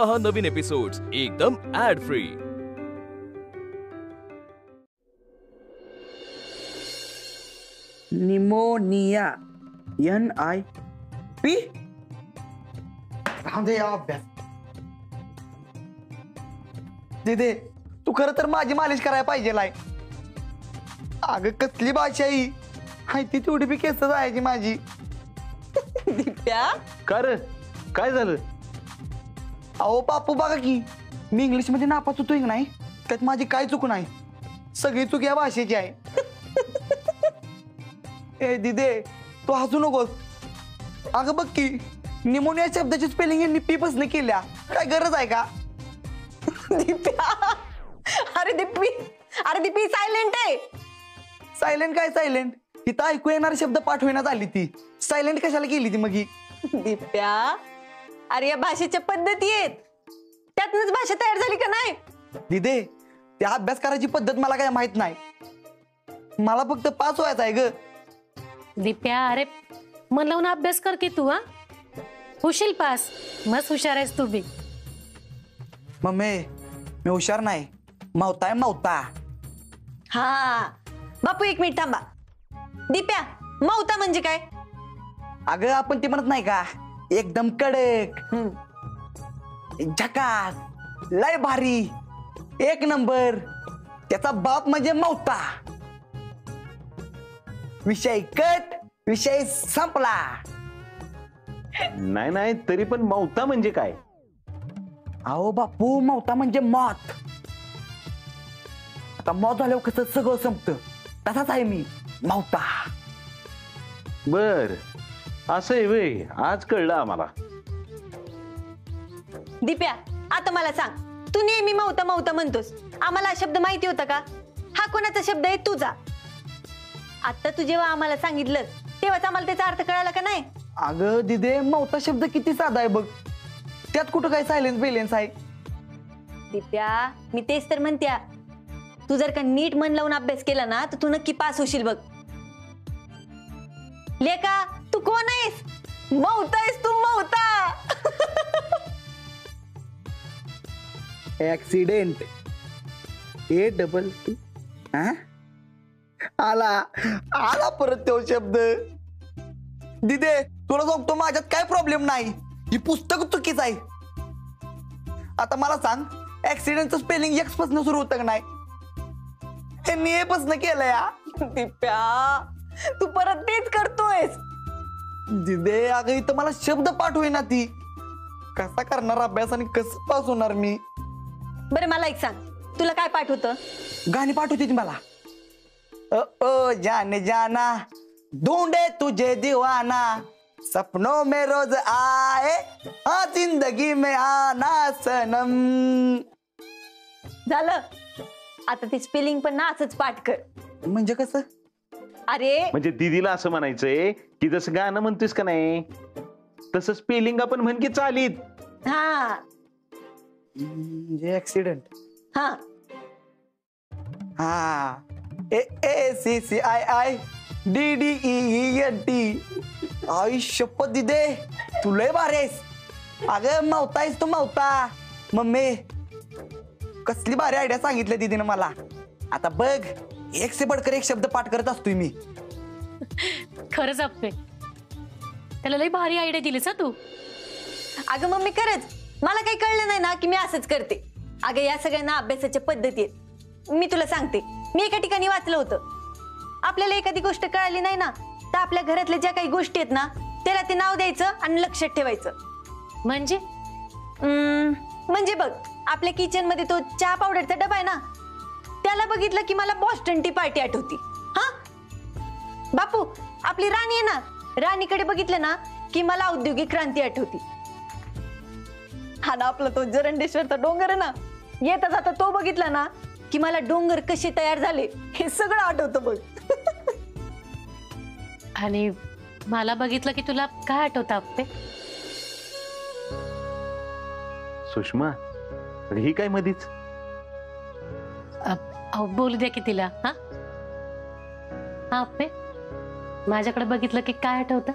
पहा नवीन एपिसोड्स एकदम add free. Pneumonia NIP राहून दे अभ्यास। दिदे तू खरं तर माझी मालिश करायला पाहिजे लाय। अगं कसली भाषा ही हाय ती तेवढी बी केस जायची माझी। दिप्या कर काय झालं? अहो बापू बघा की मी इंग्लिश मध्ये नापास होतोय की नाही त्यात माझी काय चूक नाही, सगळी चूक या भाषेची आहे। ए दिदे तू हसू नकोस। अगं बघ की निमोनिया शब्दाची स्पेलिंग यांनी पीपसने केल्या, काय गरज आहे का? दिप्या अरे दिप्पी सायलेंट आहे। सायलेंट काय सायलेंट? तिथं ऐकू येणारे शब्द पाठवण्यात आली ती, सायलेंट कशाला केली ती मग? दिप्या अरे या भाषेच्या पद्धती आहेत, त्यातनच भाषा तयार झाली का नाही? दिदे त्या अभ्यास करायची पद्धत मला काय माहित नाही, मला फक्त पास व्हायचं आहे ग। दिप्या अरे मन लावून अभ्यास कर की तू, हा होशील पास, मस्त हुशार आहेस तू बी। मम्मी मी हुशार नाही, मावता आहे मावता। हा बापू एक मिनिट थांबा। दिप्या मौता म्हणजे काय? अगं आपण ते म्हणत नाही का एकदम कडक झकास लय भारी एक नंबर, त्याचा बाप म्हणजे मावता। विषय कट, विषय संपला। नाही नाही तरी पण मौता म्हणजे काय? अहो बापू मावता म्हणजे मौत। आता मौत झाल्यावर कसं सगळं संपतं तसाच आहे मी मावता। बर असं आहे वे, आज कळलं आम्हाला। दिप्या आता मला सांग, तू नेहमी मौता मौता म्हणतोस, आम्हाला हा शब्द माहिती होता का? हा कोणाचा शब्द आहे? तुझा। आता तू जेव्हा आम्हाला सांगितलं तेव्हाच आम्हाला त्याचा अर्थ कळाला का नाही? अगं दिदे मावता शब्द किती साधा आहे बघ, त्यात कुठं काय सायलेन्स बेलेन्स आहे? दिप्या मी तेच तर म्हणत्या, तू जर का नीट मन लावून अभ्यास केला ना तर तू नक्की पास होशील बघ। लेका तू कोण आहेस? मौता आहेस तू, मौता। ऍक्सिडेंट ACCT आला आला परत तो शब्द। दिदे तुला सांगतो माझ्यात काय प्रॉब्लेम नाही, ही पुस्तक चुकीच आहे। आता मला सांग ऍक्सिडेंटचं स्पेलिंग X पासून सुरू होतं का नाही? त्यांनी A पासून केलं या। दिप्या तू परत तेच करतोयस। दिदे अगं इथं मला शब्द पाठवेना ती, कसा करणार अभ्यास आणि कसं पास होणार मी? बरं मला एक सांग, तुला काय पाठवतं? गाणी पाठवते ती मला। ओ जाने जाना ढूंढे तुझे दीवाना, सपनों में रोज आए हाँ जिंदगी में आना सनम। झालं, आता ती स्पेलिंग पण ना असंच पाठ कर। म्हणजे कसं? अरे म्हणजे दीदीला असं म्हणायचंय की जसं गाणं म्हणतोस का नाही तसं स्पेलिंग आपण म्हण की चालीत। हा म्हणजे ऍक्सिडेंट। हा हा ACCIIDDEENT। आई शपथ दिदे तू लय भारी आहेस। अगं मावता आहेस तू मावता। मम्मी कसली भारी आयडिया सांगितली दीदीने मला। आता बघ एक से बढ़कर एक शब्द पाठ करत असतोय मी। खरंच अप्पे त्याला लई भारी आयडिया दिलीस हा तू। अगं मम्मी खरंच मला काही कळलं नाही ना की मी असंच करते। अगं या सगळ्यांना अभ्यासाच्या पद्धती आहेत। मी तुला सांगते, मी एका ठिकाणी वाचलं होतं, आपल्याला एखादी गोष्ट कळाली नाही ना तर आपल्या घरातल्या ज्या काही गोष्टी आहेत ना त्याला ते नाव द्यायचं आणि लक्षात ठेवायचं। म्हणजे म्हणजे बघ आपल्या किचन मध्ये तो चहा पावडरचा डबा आहे ना, त्याला बघितलं की मला बॉस्टन टी पार्टी आठवती। हा बापू आपली राणी आहे ना, राणीकडे बघितलं ना की मला औद्योगिक क्रांती आठवती। हा ना आपला तो जरंडेश्वरचा डोंगर आहे ना, येता जाता तो बघितला ना की मला डोंगर कसे तयार झाले हे सगळं आठवतं बघ। आणि मला बघितलं की तुला काय आठवतं अप्पे? सुषमा ही काय मधीच? बोलू द्या की तिला। हा हा अप्पे माझ्याकडे बघितलं की काय आठवतं?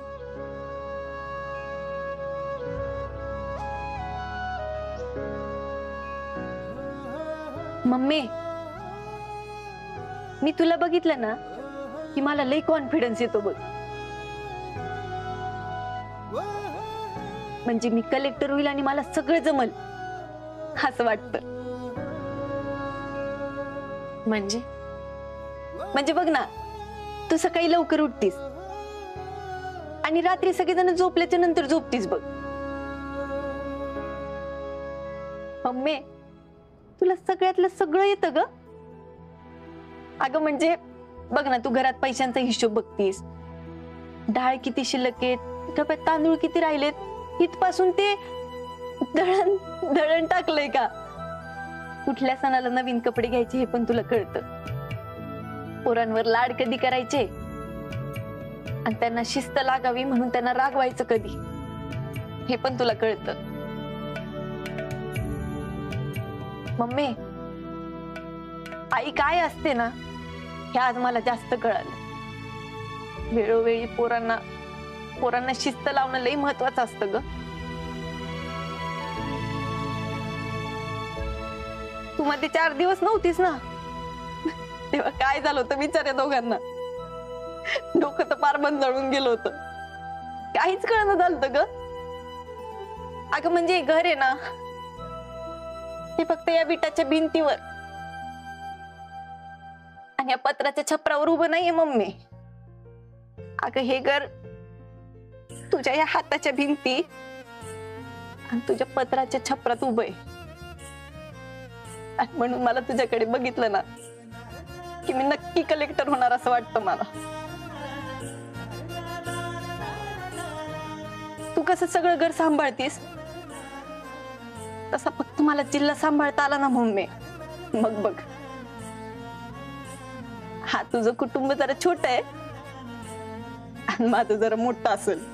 मम्मी, मी तुला बघितलं ना की मला लई कॉन्फिडन्स येतो बघ. म्हणजे मी कलेक्टर होईल आणि मला सगळं जमल असं वाटतं. म्हणजे बघ ना, तू सकाळी लवकर उठतीस आणि रात्री सगळेजण झोपल्याच्या नंतर झोपतीस बघ. मम्मी, तुला सगळ्यातलं सगळं येतं ग. अगं म्हणजे बघ ना, तू घरात पैशांचा हिशोब बघतीस, डाळ किती शिल्लक आहेत, डब्यात तांदूळ किती राहिलेत, इथपासून ते दळण टाकलंय का, कुठल्या सणाला नवीन कपडे घ्यायचे हे पण तुला कळतं, पोरांवर लाड कधी करायचे आणि त्यांना शिस्त लागावी म्हणून त्यांना रागवायचं कधी हे पण तुला कळतं. मम्मी, आई काय असते ना हे आज मला जास्त कळालं. वेळोवेळी पोरांना शिस्त लावणं लई महत्वाचं असतं ग. तू मध्ये 4 दिवस नव्हतीस ना, तेव्हा काय झालं होतं विचार दोघांना. डोकं तर पार बंद जळून गेलं होतं, काहीच कळणं झालं ग. अगं म्हणजे घर आहे ना, हे फक्त या विटाच्या भिंतीवर आणि या पत्राच्या छपरावर उभं नाहीये मम्मी. अगं हे घर तुझ्या या हाताच्या भिंती आणि तुझ्या पत्राच्या छपरात उभं आहे. आणि म्हणून मला तुझ्याकडे बघितलं ना की मी नक्की कलेक्टर होणार असं वाटतं मला. तू कसं सगळं घर सांभाळतीस तसा फक्त मला जिल्हा सांभाळता आला ना मम्मी. मग बघ, हा तुझं कुटुंब जरा छोट आहे आणि माझं जरा मोठं असेल,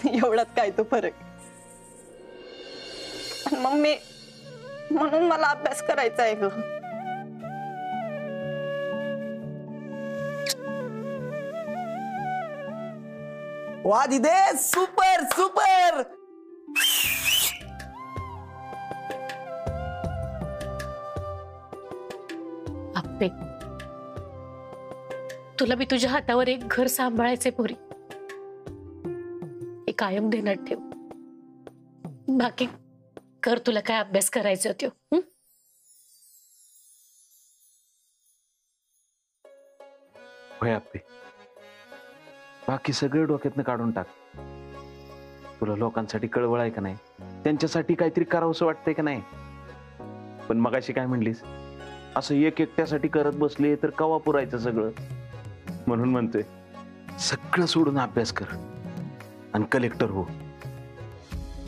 एवढाच काय तो फरक. मम्मी, म्हणून मला अभ्यास करायचा आहे ग. वा दिदे, सुपर सुपर. आप्पे, तुला मी तुझ्या हातावर एक घर सांभाळायचे पोरी, हे कायम ध्यानात ठेव. बाकी कर तुला काय अभ्यास करायचा होतो. होय आप्पे, बाकी सगळे डोक्यातनं काढून टाक. तुला लोकांसाठी कळवळ आहे का नाही, त्यांच्यासाठी काहीतरी करावंसं वाटतंय का नाही. पण मगाशी काय म्हणलीस, असं एकट्यासाठी करत बसले तर कवा पुरायचं सगळं. म्हणून म्हणतोय सगळं सोडून अभ्यास कर आणि कलेक्टर हो.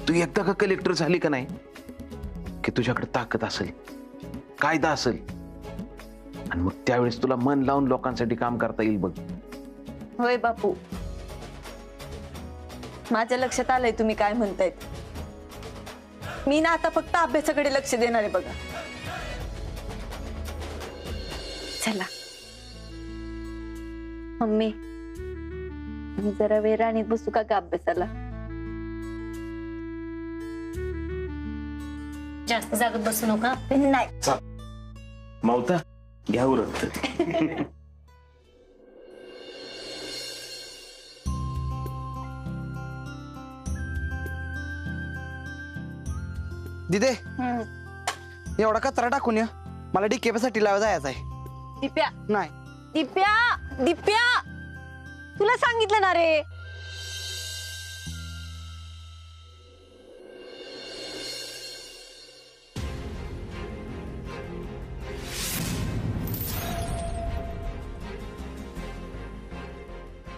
तू एकदा का कलेक्टर झाली का नाही की तुझ्याकडे ताकद असेल, कायदा असेल आणि मग त्यावेळेस तुला मन लावून लोकांसाठी काम करता येईल बघ. होय बापू, माझ्या लक्षात आलंय तुम्ही काय म्हणतायत. मी ना आता फक्त अभ्यासाकडे लक्ष देणार आहे बघा. चला मम्मी, मी जरा वेळ राणीत बसू का अभ्यासाला. जास्त जागत बसू नका. नाही, मावता घ्या उरत. दिदे, एवढा कचरा टाकून या, मला DKP साठी लावा जायचं आहे. दिप्या, नाही दिप्या, दिप्या, तुला सांगितलं ना रे.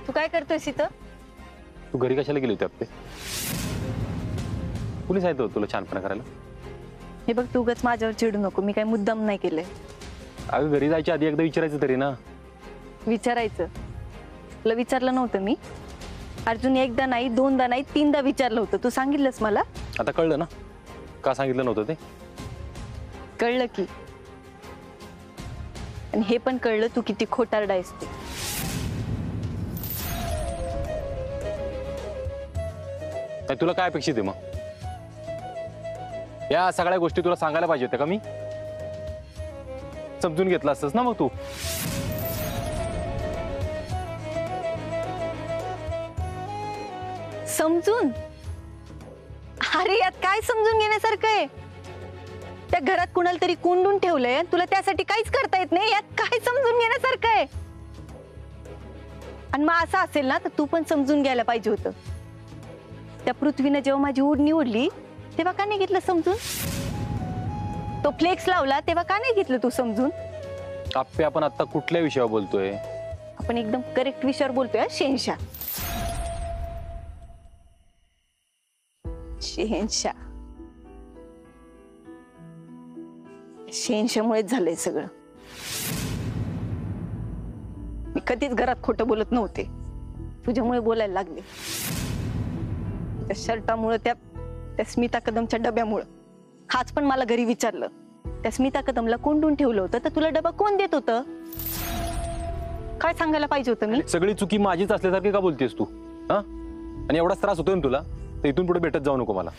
तू काय करतोयस इथं? तू घरी कशाला गेली होती आपले? कुणी सांगितलं तुला छानपणा करायला? हे बघ, तू उगाच माझ्यावर चिडू नको, मी काही मुद्दाम नाही केलंय. अगं घरी जायच्या आधी एकदा विचारायचं तरी ना. विचारायचं? तुला विचारलं नव्हतं मी? अर्जुन एकदा नाही, दोनदा नाही, 3दा विचारलं होतं. तू सांगितलंस मला? आता कळलं ना का सांगितलं नव्हतं ते? कळलं की. आणि हे पण कळलं तू किती खोटारडा आहेस ते. नाही, तुला काय अपेक्षित आहे मग? या सगळ्या गोष्टी तुला सांगायला पाहिजे होत्या का मी? समजून घेतला असतस ना मग तू. समजून? अरे यात काय समजून घेण्यासारखं आहे? त्या घरात कुणाला तरी कोंडून ठेवलंय, तुला त्यासाठी काहीच करता येत नाही, यात काय समजून घेण्यासारखं आहे? आणि मग असं असेल ना तर तू पण समजून घ्यायला पाहिजे होतं. त्या पृथ्वीनं जेव्हा माझी ओढणी ओढली तेव्हा का नाही घेतलं समजून? तो फ्लेक्स लावला तेव्हा का नाही घेतलं तू समजून? आप्पे, आपण आता कुठल्या विषयावर बोलतोय? आपण एकदम करेक्ट विषयावर बोलतोय हा, शहेनशाह. शहेनशाह. शहेनशाहमुळेच झालंय सगळं. मी कधीच घरात खोटं बोलत नव्हते, तुझ्यामुळे बोलायला लागले. त्या शर्टामुळे, त्या स्मिता कदमच्या डब्यामुळं. आज पण मला घरी विचारलं, त्या स्मिता कदमला कोंडून ठेवलं होतं तर तुला डबा कोण देत होतं? काय सांगायला पाहिजे होतं मी? सगळी चुकी माझीच असल्यासारखी का बोलतेस तू? हा, आणि एवढाच त्रास होतोय ना तुला, तर इथून पुढे भेटत जाऊ नको मला.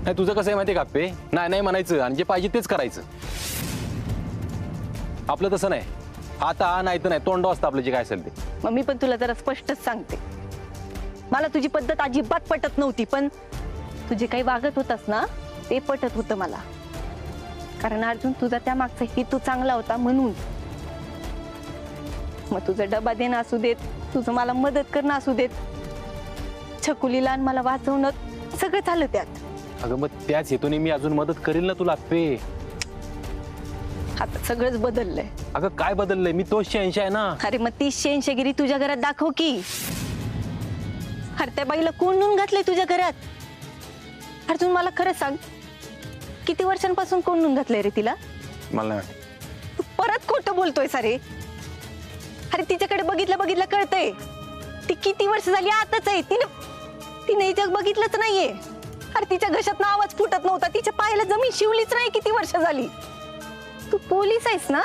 नाही, तुझं कसं आहे माहितीये का आप्पे? नाही नाही म्हणायचं आणि जे पाहिजे तेच करायचं. आपलं तसं नाही, आता नाही तर नाही, तोंड असतं आपलं जे काय असेल ते. मग मी पण तुला जरा स्पष्टच सांगते, मला तुझी पद्धत अजिबात पटत नव्हती, पण तुझे काही वागत होतास ना ते पटत होतं मला. कारण अर्जुन, तुझा त्या मागचा हेतू चांगला होता म्हणून. मग तुझा डबा देणं असू देत, तुझं मला मदत करणं असू देत, छकुलीला आणि मला वाचवणं, सगळं झालं त्यात. अगं मग त्याच हेतूने मी अजून मदत करील ना तुला आप्पे. आता सगळंच बदललंय. अगं काय बदललंय? मी तोच शहेनशाह आहे ना. अरे मग ती शहेनशाहगिरी तुझ्या घरात दाखव की. अरे त्या बाईला कोंडून घातलंय तुझ्या घरात. अर्जुन, मला खरं सांग, किती वर्षांपासून कोंडून घातलंय रे तिला? मला नाही. तू परत खोटं बोलतोय सारे. अरे तिच्याकडे बघितलं कळतंय, ती किती वर्ष झाली आताच आहे. तिने हे जग बघितलंच नाहीये. अरे तिच्या घशात आवाज फुटत नव्हता, तिच्या पायाला जमीन शिवलीच नाही किती वर्ष झाली. तू पोलीस आहेस ना,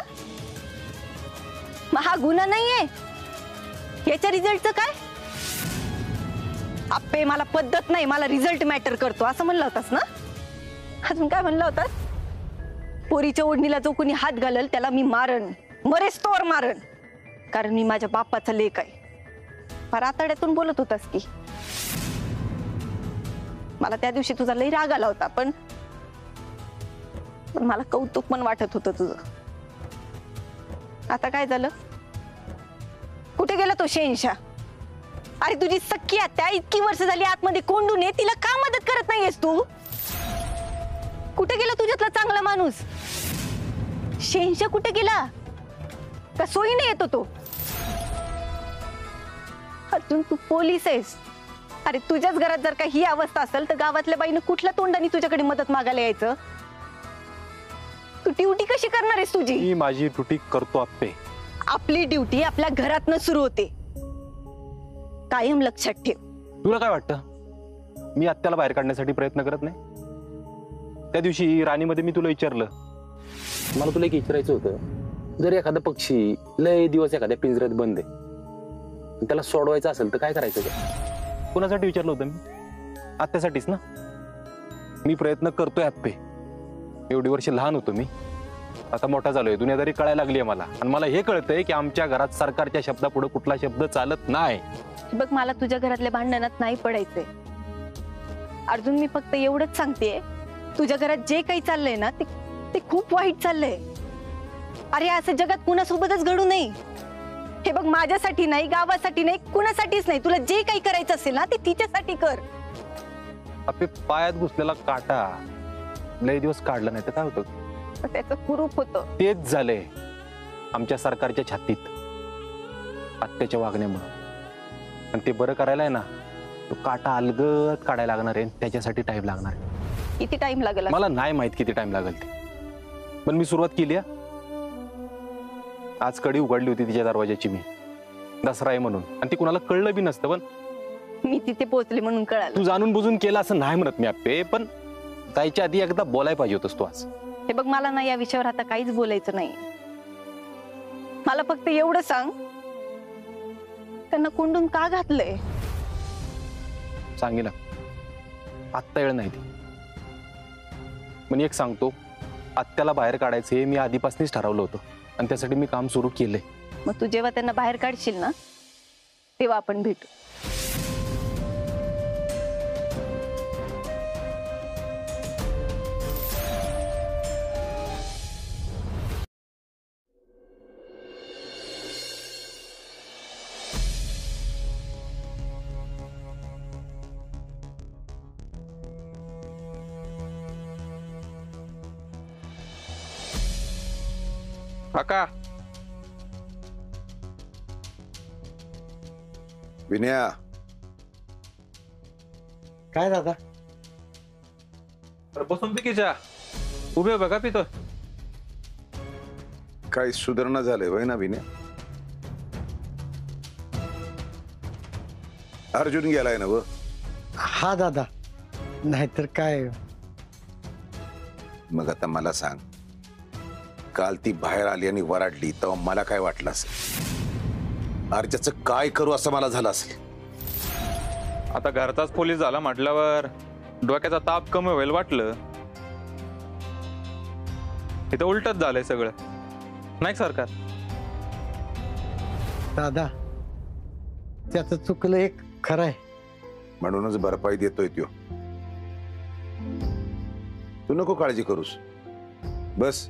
मग हा गुन्हा नाहीये, याच्या रिझल्टचं काय? आप्पे, मला पद्धत नाही, मला रिझल्ट मॅटर करतो असं म्हणलं होतास ना? अजून काय म्हणलं होतास? पोरीच्या ओढणीला जो कोणी हात घालल त्याला मी मारण, मरेस तोवर मारण, कारण मी माझ्या बापाचा लेक आहे. फार आतड्यातून बोलत होतास की. मला त्या दिवशी तुझा लई राग आला होता, पण मला कौतुक पण वाटत होतं तुझं. आता काय झालं? कुठे गेला तो शहेनशाह? अरे तुझी सख्खी आत्या इतकी वर्ष झाली आतमध्ये कोंडून आहे, तिला का मदत करत नाहीयेस तू? कुठे गेला तुझ्यातला चांगला माणूस? शहेनशाह कुठे गेला? का सोयीने येतो तो? अर्जुन, तू पोलीस आहेस. अरे तुझ्याच घरात जर का ही अवस्था असेल तर गावातल्या बाईनं कुठल्या तोंडाने तुझ्याकडे मदत मागायला यायचं? तू ड्युटी कशी करणार आहेस तुझी? मी माझी ड्युटी करतो आप्पे. आपली ड्युटी आपल्या घरातनं सुरू होते, कायम लक्षात ठेव. तुला काय वाटतं, मी आत्याला बाहेर काढण्यासाठी प्रयत्न करत नाही? त्या दिवशी राणीमध्ये मी तुला विचारलं, मला तुला एक विचारायचं होतं, जर एखादा पक्षी लय दिवस एखाद्या पिंजऱ्यात बंद आहे, त्याला सोडवायचं असेल तर काय करायचं? कोणासाठी विचारलं होतं मी? आत्यासाठीच ना. मी प्रयत्न करतोय आप्पे. एवढी वर्ष लहान होतो मी, आता मोठा झालोय, दुनियादारी कळायला लागली आहे मला. आणि मला हे कळतंय की आमच्या घरात सरकारच्या शब्दापुढे कुठला शब्द चालत नाही. बघ, मला तुझ्या घरातल्या भांडणात नाही पडायचंय अर्जुन. मी फक्त एवढंच सांगतेय, तुझ्या घरात जे काही चाललंय ना ते खूप वाईट चाललंय. अरे असं जगात कुणासोबतच घडू नये. हे बघ, माझ्यासाठी नाही, गावासाठी नाही, कुणासाठीच नाही. तुला जे काही करायचं असेल ना ते तिच्यासाठी कर. आपले पायात घुसलेला काटा लय दिवस काढला नाही तर काय होतं? त्याचं कुरूप होतं. तेच झालंय आमच्या सरकारच्या छातीत आत्याच्या वागण्यामुळे. आणि ते बरं करायला आहे ना, तो काटा अलगद काढायला लागणार आहे. त्याच्यासाठी टाइम लागणार आहे. किती टाइम लागेल? मला नाही माहित किती टाइम लागेल ते, पण मी सुरुवात केली आहे. आज कडी उघडली होती तिच्या दरवाजाची मी, दसरा आहे म्हणून, आणि ती कुणाला कळलं बी नसतं. पण मी तिथे पोहोचले म्हणून कळालं. तू जाणून बुजून केलं असं नाही म्हणत मी आप्पे, पण जायच्या आधी एकदा बोलायला पाहिजे होतस तू आज. हे बघ, मला ना या विषयावर आता काहीच बोलायचं नाही. मला फक्त एवढं सांग, त्यांना कोंडून का घातलंय? सांगेल आत्ता वेळ नाही ती. पण एक सांगतो, आत्याला बाहेर काढायचं हे मी आधीपासूनच ठरवलं होतं आणि त्यासाठी मी काम सुरू केलंय. मग तू जेव्हा त्यांना बाहेर काढशील ना तेव्हा आपण भेटू. काका विनया, काय दादा? बसून पिकीच्या उभे बघा पितो. काही सुधारणा झालंय वय ना विनया? अर्जुन गेलाय ना व? हा दादा, नाहीतर काय. मग आता मला सांग, काल ती बाहेर आली आणि वराडली तेव्हा मला काय वाटलं असेल? अर्जाचं काय करू असं मला झालं असेल. आता घरचाच पोलीस झाला म्हटल्यावर डोक्याचा ताप कमी होईल वाटलं. इथं उलटच झालंय सगळं, नाही सरकार? दादा, त्याचं चुकलं एक खरं आहे. म्हणूनच भरपाई देतोय त्यो. तू नको काळजी करूस, बस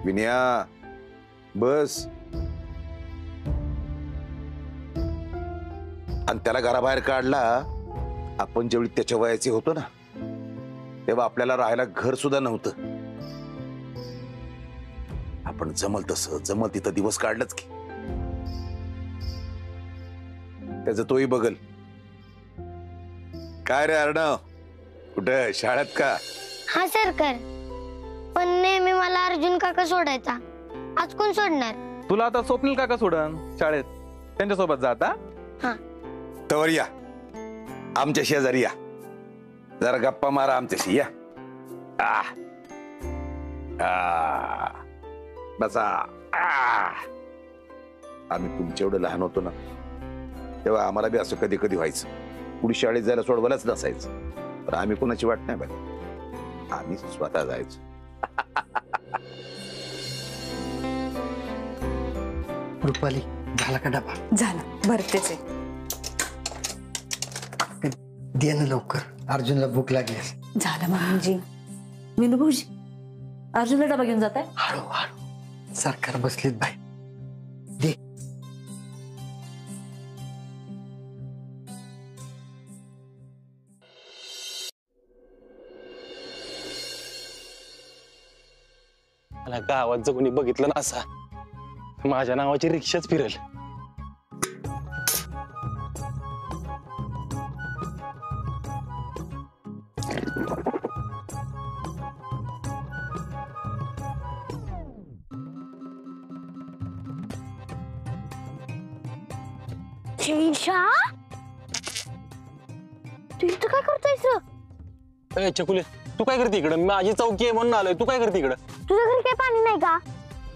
विनया, बस. आणि त्याला घराबाहेर काढला, आपण जेवढी त्याच्या वयाचे होतो ना तेव्हा आपल्याला राहायला घर सुद्धा नव्हतं. आपण जमल तसं जमल तिथं दिवस काढलंच की. त्याचं तोही बघल. काय रे अर्णव, कुठं शाळेत का? हा सरकार, पण नेहमी मला अर्जुन काका सोडायचा, आज कोण सोडणार? तुला आता स्वप्नील काका सोडन शाळेत, त्यांच्यासोबत जाता. हा, तवर या आमच्या शेजारी या, जरा गप्पा मारा आमच्याशी या. बसा. आम्ही तुमच्या एवढं लहान होतो ना तेव्हा आम्हाला बी असं कधी कधी व्हायचं. पुढे शाळेत जायला सोडवायलाच नसायचं, पण आम्ही कोणाची वाट नाही बघ, आम्ही स्वतः जायचो. रुपाली, झाला का डबा? झाला, भरतेच आहे. दे ना लवकर, अर्जुनला भूक लागली. झालं मामीजी. विनू भाऊजी, अर्जुनला डबा घेऊन जाताय? हळू हळू, सरकार बसलीत बाई. दे. मला गावात जर कोणी बघितलं ना असा, माझ्या नावाची रिक्षाच फिरेल. तू इथं काय करतोयस? ए चकुले, तू काय करते इकडं? माझी चौकी आहे म्हणून आलोय. तू काय करते इकडं? तुझ्या घरी काही पाणी नाही का?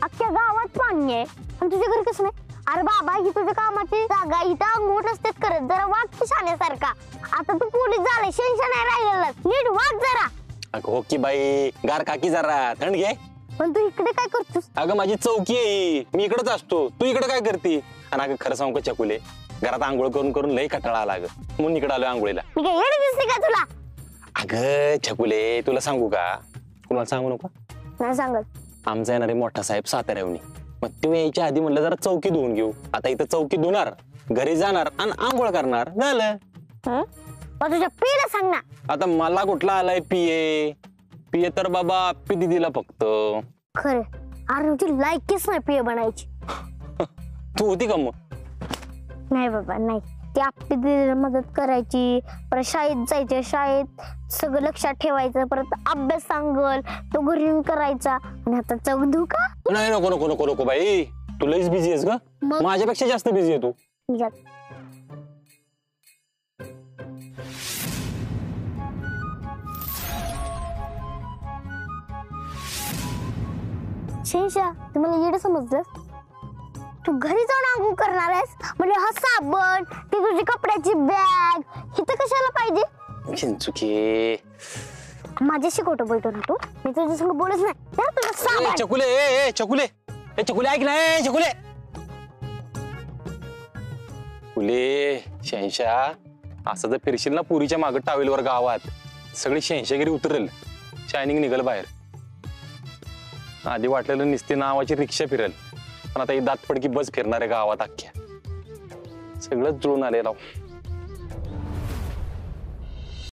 अख्ख्या गावात पाणी आहे आणि तुझ्या घरी कसं नाही? अरे बाबा, ही तुझ्या कामाची जागा, इथं अंघोळ नसतेच करत. जरा वाग की शाण्यासारखा. आता तू पोलीस झालाय, शेंशा नाही राहिलेला, नीट वाग जरा. अगं हो की बाई, गार काकी जरा थंड घे. पण तू इकडे काय करतोस? अगं माझी चौकी आहे, मी इकडेच असतो. तू इकडे काय करते? आणि अगं खरं सांगू का चकुले, घरात आंघोळ करून करून लई कंटाळा आला ग, म्हणून इकडे आलोय आंघोळीला. मी काय येडे दिसते का तुला? अगं छकुले, तुला सांगू का? कुणाला सांगू नको. नाही सांगत. आमचा येणारे मोठा साहेब साताऱ्याहून, मग तू यायच्या आधी म्हणलं जरा चौकी धुवून घेऊ. आता इथं चौकी धुणार, घरी जाणार आणि आंघोळ करणार, झालं. मग तुझ्या पीला सांग ना. आता मला कुठला आलाय पिये? पिये तर बाबा पी दिदीला फक्त. खरे, अरे तुझी लायकीच नाही पिये बनायची. तू होती का मग? नाही बाबा नाही. ती आपली दीदीला मदत करायची, परत शाळेत जायचं, शाळेत सगळं लक्षात ठेवायचं, परत अभ्यास सांगल तो घरी येऊन करायचा. आणि आता चौक धू का? नाही, नको नको नको नको बाई, तू लईच बिझी आहेस ग. माझ्यापेक्षा जास्त बिझी आहे तू. शेंशा, तुम्हाला येडं समजलं? तू घरी जाऊन आंघोळ करणार आहेस म्हणजे हा साबण, ती तुझी कपड्याची बॅग, इथं कशाला पाहिजे? चिंचुके, माझ्याशी खोटं बोलतो ना तू? मी तुझ्या संग बोलच नाही तर तुला सांग. चकुले चकुले चकुले ऐक ना चकुले फुले शहनशाह असं जर फिरशील ना पुरीच्या मागे टावेलवर गावात सगळी शहनशागिरी उतरेल. शायनिंग निघल बाहेर. आधी वाटलेलं निस्ती नावाची रिक्षा फिरेल पण आता ही दातपडकी बस फिरणार आहे गावात अख्ख्या. सगळंच जुळून आलेलं